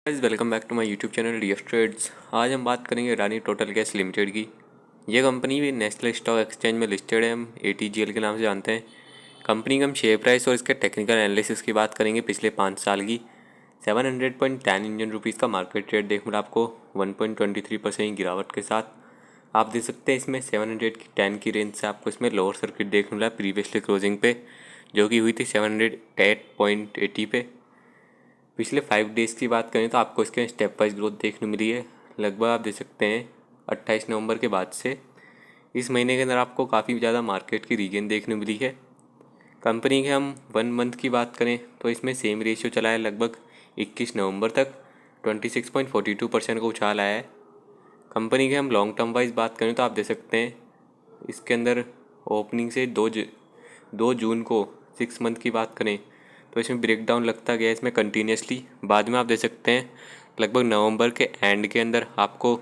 Welcome back to my YouTube channel D F trades. आज हम बात करेंगे अडानी टोटल गैस लिमिटेड की। ये कंपनी भी नेशनल स्टॉक एक्सचेंज में लिस्टेड है, हम एटीजीएल के नाम से जानते हैं। कंपनी का हम शेयर प्राइस और इसके टेक्निकल एनालिसिस की बात करेंगे पिछले 5 साल की। 700.10 इंडियन रुपीज़ का मार्केट रेट देखने में आपको 1.23% की गिरावट के साथ आप देख सकते हैं। इसमें 710 की रेंज से आपको इसमें लोअर सर्किट देखने मिला प्रीवियसली क्लोजिंग पे, जो कि हुई थी 708.80 पे। पिछले 5 डेज़ की बात करें तो आपको इसके स्टेप वाइज ग्रोथ देखने मिली है। लगभग आप देख सकते हैं 28 नवंबर के बाद से इस महीने के अंदर आपको काफ़ी ज़्यादा मार्केट की रीगेन देखने मिली है। कंपनी के हम 1 मंथ की बात करें तो इसमें सेम रेशियो चला है। लगभग 21 नवंबर तक 26.42% का उछाल आया है। कंपनी के हम लॉन्ग टर्म वाइज बात करें तो आप देख सकते हैं इसके अंदर ओपनिंग से 2 जून को 6 मंथ की बात करें तो इसमें ब्रेकडाउन लगता गया इसमें कंटिन्यूसली। बाद में आप देख सकते हैं लगभग नवंबर के एंड के अंदर आपको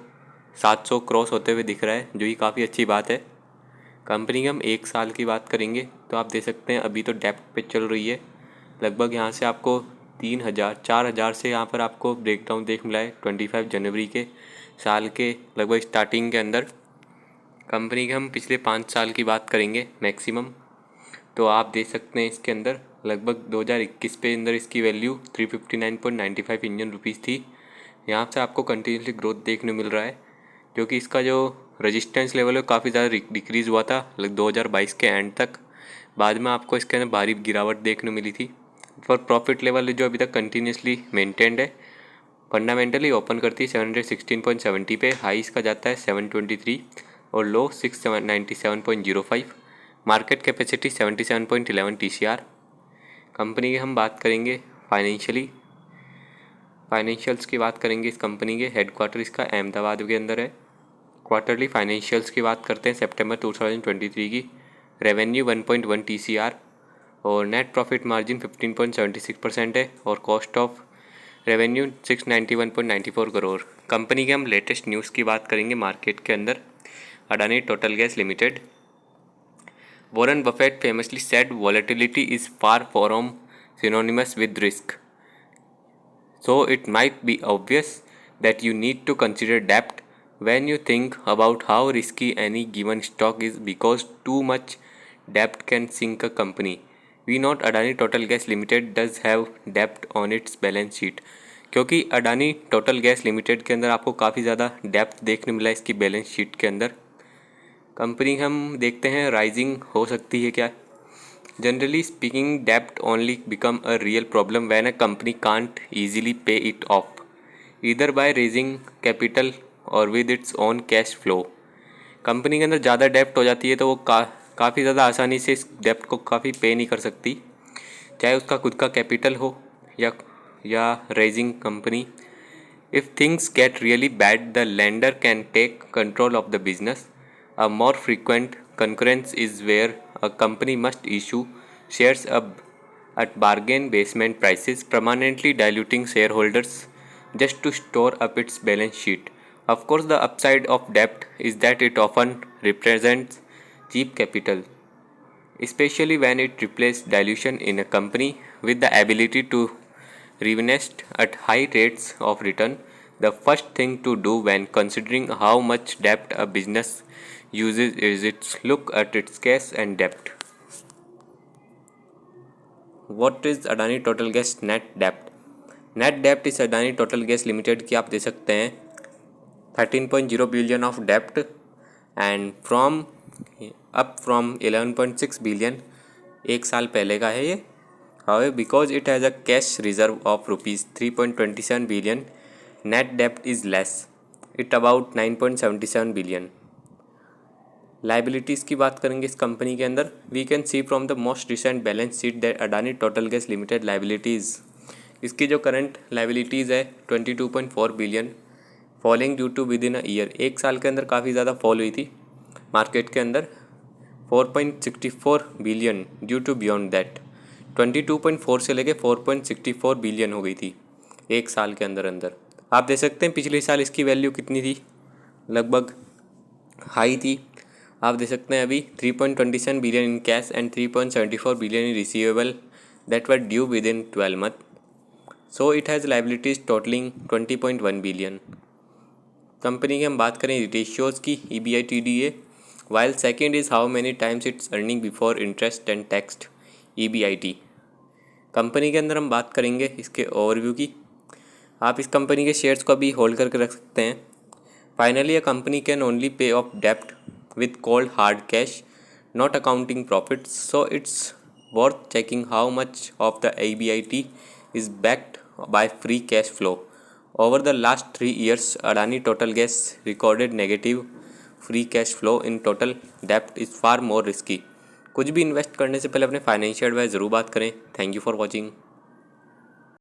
700 क्रॉस होते हुए दिख रहा है, जो कि काफ़ी अच्छी बात है। कंपनी की हम 1 साल की बात करेंगे तो आप देख सकते हैं अभी तो डेप्थ पे चल रही है। लगभग यहाँ से आपको 4,000 से यहाँ पर आपको ब्रेकडाउन देख मिला है 25 जनवरी के साल के लगभग स्टार्टिंग के अंदर। कंपनी के हम पिछले 5 साल की बात करेंगे मैक्सिमम, तो आप देख सकते हैं इसके अंदर लगभग 2021 पे अंदर इसकी वैल्यू 359.95 इंडियन रुपीज़ थी। यहाँ से आपको कंटिन्यूसली ग्रोथ देखने मिल रहा है, क्योंकि इसका जो रेजिस्टेंस लेवल है काफ़ी ज़्यादा डिक्रीज़ हुआ था लगभग 2022 के एंड तक। बाद में आपको इसके अंदर भारी गिरावट देखने मिली थी। पर प्रॉफिट लेवल जो अभी तक कंटिन्यूसली मेंटेन्ड है। फंडामेंटली ओपन करती है 716.70 पे, हाई इसका जाता है 723 और लो 697.05। Market capacity 77.11 TCR। कंपनी की हम बात करेंगे फाइनेंशियल्स की बात करेंगे। इस कंपनी के हेडक्वार्टर इसका अहमदाबाद के अंदर है। क्वार्टरली फाइनेंशियल्स की बात करते हैं सितंबर 2023 की। रेवेन्यू 1.1 TCR और नेट प्रॉफिट मार्जिन 15.76% है और cost of revenue 691.94 crore. Company के हम लेटेस्ट न्यूज़ की बात करेंगे मार्केट के अंदर। Adani Total Gas limited. Warren Buffett famously said volatility is far from synonymous with risk. So it might be obvious that you need to consider debt when you think about how risky any given stock is, because too much debt can sink a company. We note Adani Total Gas Limited does have debt on its balance sheet. क्योंकि Adani Total Gas limited के अंदर आपको काफ़ी ज़्यादा depth देखने मिला है इसकी बैलेंस शीट के अंदर। कंपनी हम देखते हैं राइजिंग हो सकती है क्या। जनरली स्पीकिंग डेप्ट only become a real problem when a company can't easily pay it off, either by raising capital or with its own cash flow. Company के अंदर ज़्यादा डेप्ट हो जाती है तो वो काफ़ी ज़्यादा आसानी से इस डेप्ट को काफ़ी पे नहीं कर सकती, चाहे उसका खुद का कैपिटल हो या raising company. If things get really bad, the lender can take control of the business. A more frequent concurrence is where a company must issue shares at bargain basement prices, permanently diluting shareholders just to store up its balance sheet. Of course, the upside of debt is that it often represents cheap capital, especially when it replaces dilution in a company with the ability to reinvest at high rates of return. The first thing to do when considering how much debt a business uses is its look at its cash and debt. What is Adani Total Gas net debt? Net debt is Adani Total Gas Limited की आप दे सकते हैं 13.0 billion of debt and up from 11.6 billion एक साल पहले का है ये। However, because it has a cash reserve of rupees 3.27 billion, net debt is less. It about 9.77 billion. Liabilities की बात करेंगे इस कंपनी के अंदर। We can see from the most recent balance sheet that Adani Total Gas Limited liabilities, इसकी जो current liabilities है 22.4 billion, falling due to within a year. एक साल के अंदर काफ़ी ज़्यादा फॉल हुई थी मार्केट के अंदर 4.64 billion due to beyond that. 22.4 से लेके 4.64 बिलियन हो गई थी एक साल के अंदर अंदर। आप देख सकते हैं पिछले साल इसकी वैल्यू कितनी थी, लगभग हाई थी। आप देख सकते हैं अभी 3.27 billion in cash and 3.74 billion in receivable that were due with in 12 month. So it has liabilities totalling 20.1 billion. Company की हम बात करें रेशियोज़ की, EBITDA, while second is how many times it's earning before interest and tax, EBIT। Company के अंदर हम बात करेंगे इसके ओवरव्यू की। आप इस कंपनी के शेयर्स को अभी होल्ड करके रख सकते हैं। Finally, a company can only pay off डेप्ट with cold hard cash, not accounting profits, so it's worth checking how much of the EBIT is backed by free cash flow. Over the last 3 years, Adani Total Gas recorded negative free cash flow in total debt is far more risky. कुछ भी invest करने से पहले अपने financial advice ज़रूर बात करें। Thank you for watching.